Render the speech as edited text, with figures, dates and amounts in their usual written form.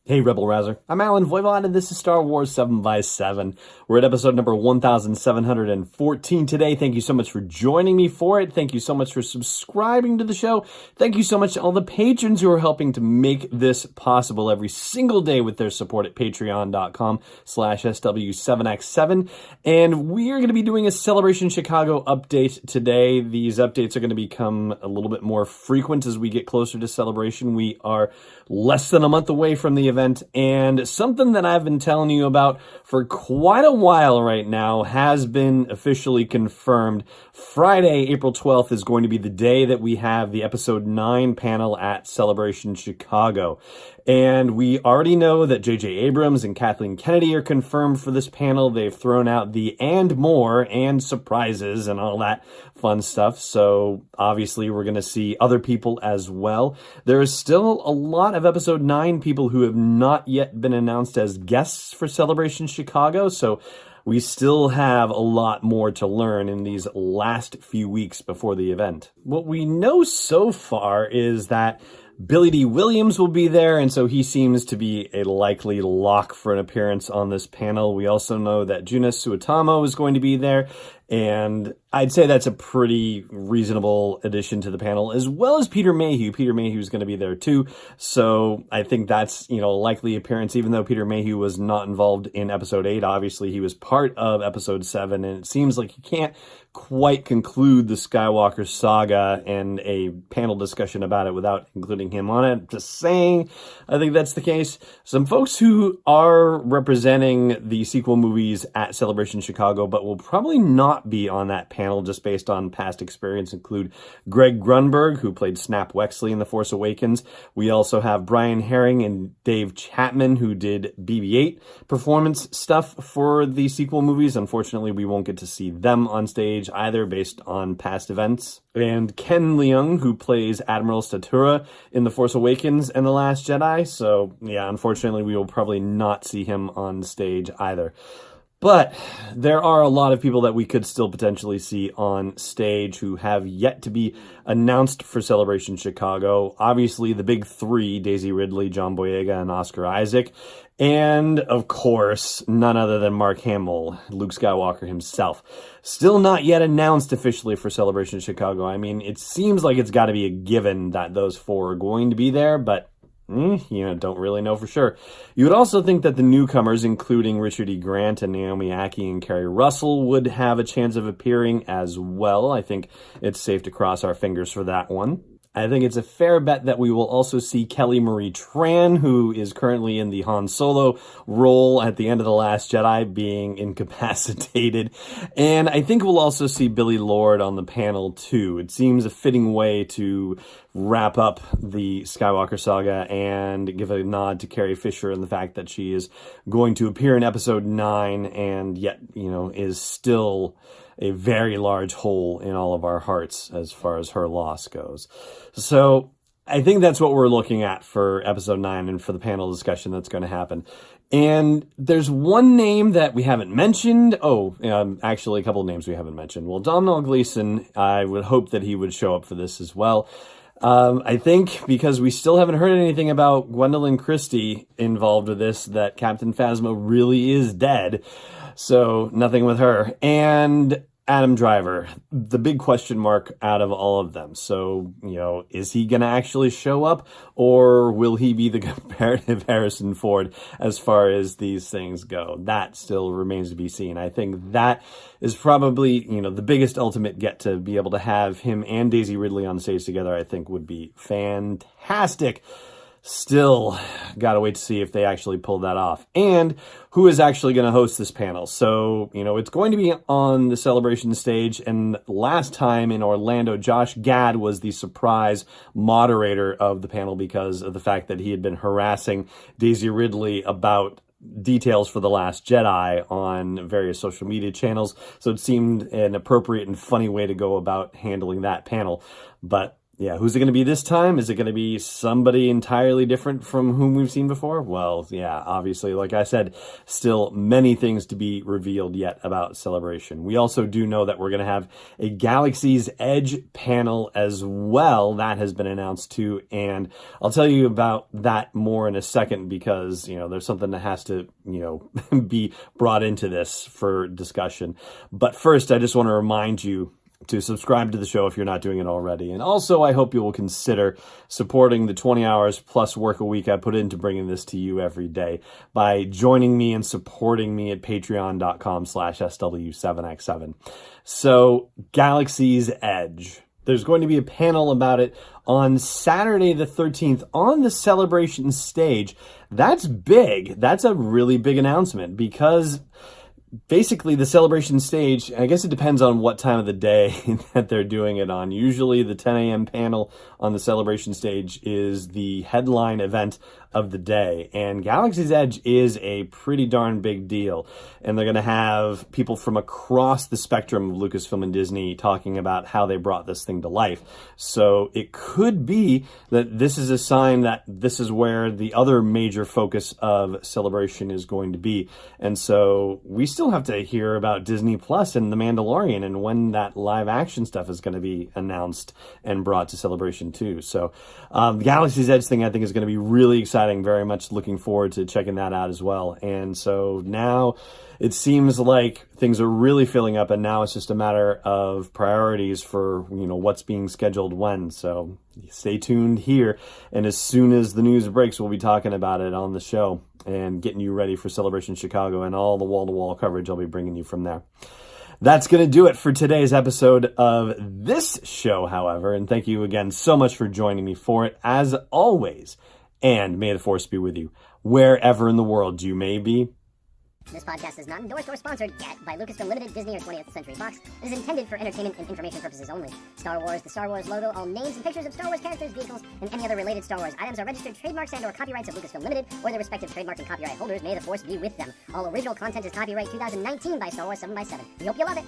Hey, Rebel Rouser. I'm Alan Voivod, and this is Star Wars 7x7. We're at episode number 1714 today. Thank you so much for joining me for it. Thank you so much for subscribing to the show. Thank you so much to all the patrons who are helping to make this possible every single day with their support at patreon.com/SW7x7. And we are going to be doing a Celebration Chicago update today. These updates are going to become a little bit more frequent as we get closer to Celebration. We are less than a month away from the event, and something that I've been telling you about for quite a while right now has been officially confirmed. Friday, April 12th is going to be the day that we have the episode 9 panel at Celebration Chicago. And we already know that J.J. Abrams and Kathleen Kennedy are confirmed for this panel. They've thrown out the and more and surprises and all that fun stuff. So obviously we're going to see other people as well. There is still a lot of episode 9 people who have not yet been announced as guests for Celebration Chicago. So we still have a lot more to learn in these last few weeks before the event. What we know so far is that Billy D. Williams will be there, and so he seems to be a likely lock for an appearance on this panel. We also know that Juna Suetamo is going to be there, and I'd say that's a pretty reasonable addition to the panel, as well as Peter Mayhew. Peter Mayhew is going to be there too, so I think that's, a likely appearance, even though Peter Mayhew was not involved in episode 8. Obviously, he was part of episode 7, and it seems like you can't quite conclude the Skywalker saga and a panel discussion about it without including him on it. Just saying, I think that's the case. Some folks who are representing the sequel movies at Celebration Chicago, but will probably not be on that panel just based on past experience, include Greg Grunberg, who played Snap Wexley in The Force Awakens. We also have Brian Herring and Dave Chapman, who did BB-8 performance stuff for the sequel movies. Unfortunately, we won't get to see them on stage either based on past events. And Ken Leung, who plays Admiral Statura in The Force Awakens and The Last Jedi. So yeah, unfortunately, we will probably not see him on stage either. But there are a lot of people that we could still potentially see on stage who have yet to be announced for Celebration Chicago. Obviously, the big three, Daisy Ridley, John Boyega, and Oscar Isaac. And, of course, none other than Mark Hamill, Luke Skywalker himself. Still not yet announced officially for Celebration Chicago. I mean, it seems like it's got to be a given that those four are going to be there, but don't really know for sure. You would also think that the newcomers, including Richard E. Grant and Naomi Ackie and Kerry Russell, would have a chance of appearing as well. I think it's safe to cross our fingers for that one. I think it's a fair bet that we will also see Kelly Marie Tran, who is currently in the Han Solo role at the end of The Last Jedi, being incapacitated. And I think we'll also see Billy Lord on the panel too. It seems a fitting way to wrap up the Skywalker saga and give a nod to Carrie Fisher and the fact that she is going to appear in episode 9 and yet, is still a very large hole in all of our hearts as far as her loss goes. So I think that's what we're looking at for episode 9 and for the panel discussion that's going to happen. And there's one name that we haven't mentioned. Actually, a couple of names we haven't mentioned. Well, Domhnall Gleeson, I would hope that he would show up for this as well. I think because we still haven't heard anything about Gwendolyn Christie involved with this, that Captain Phasma really is dead. So nothing with her. And Adam Driver, the big question mark out of all of them. So, is he going to actually show up, or will he be the comparative Harrison Ford as far as these things go? That still remains to be seen. I think that is probably, the biggest ultimate get to be able to have him and Daisy Ridley on stage together, I think would be fantastic. Still gotta wait to see if they actually pull that off. And who is actually going to host this panel. So, it's going to be on the Celebration stage. And last time in Orlando, Josh Gad was the surprise moderator of the panel because of the fact that he had been harassing Daisy Ridley about details for The Last Jedi on various social media channels. So it seemed an appropriate and funny way to go about handling that panel. But Yeah, who's it going to be this time? Is it going to be somebody entirely different from whom we've seen before? Well, yeah, obviously, like I said, still many things to be revealed yet about Celebration. We also do know that we're going to have a Galaxy's Edge panel as well. That has been announced too, and I'll tell you about that more in a second because, there's something that has to, be brought into this for discussion. But first, I just want to remind you to subscribe to the show if you're not doing it already. And also, I hope you will consider supporting the 20 hours plus work a week I put into bringing this to you every day by joining me and supporting me at patreon.com/SW7x7. So, Galaxy's Edge. There's going to be a panel about it on Saturday the 13th on the Celebration stage. That's big. That's a really big announcement because basically the Celebration stage, I guess it depends on what time of the day that they're doing it on. Usually the 10 a.m. panel on the Celebration stage is the headline event of the day. And Galaxy's Edge is a pretty darn big deal. And they're going to have people from across the spectrum of Lucasfilm and Disney talking about how they brought this thing to life. So it could be that this is a sign that this is where the other major focus of Celebration is going to be. And so we still have to hear about Disney Plus and The Mandalorian and when that live action stuff is going to be announced and brought to Celebration too. So the Galaxy's Edge thing I think is going to be really exciting. Very much looking forward to checking that out as well. And so now it seems like things are really filling up, and now it's just a matter of priorities for what's being scheduled when. So stay tuned here, and as soon as the news breaks, we'll be talking about it on the show and getting you ready for Celebration Chicago and all the wall-to-wall coverage I'll be bringing you from there. That's going to do it for today's episode of this show, however, and thank you again so much for joining me for it, as always. And may the Force be with you, wherever in the world you may be. This podcast is not endorsed or sponsored yet by Lucasfilm Limited, Disney, or 20th Century Fox. It is intended for entertainment and information purposes only. Star Wars, the Star Wars logo, all names and pictures of Star Wars characters, vehicles, and any other related Star Wars items are registered trademarks and/or copyrights of Lucasfilm Limited or their respective trademark and copyright holders. May the Force be with them. All original content is copyright 2019 by Star Wars 7x7. We hope you love it.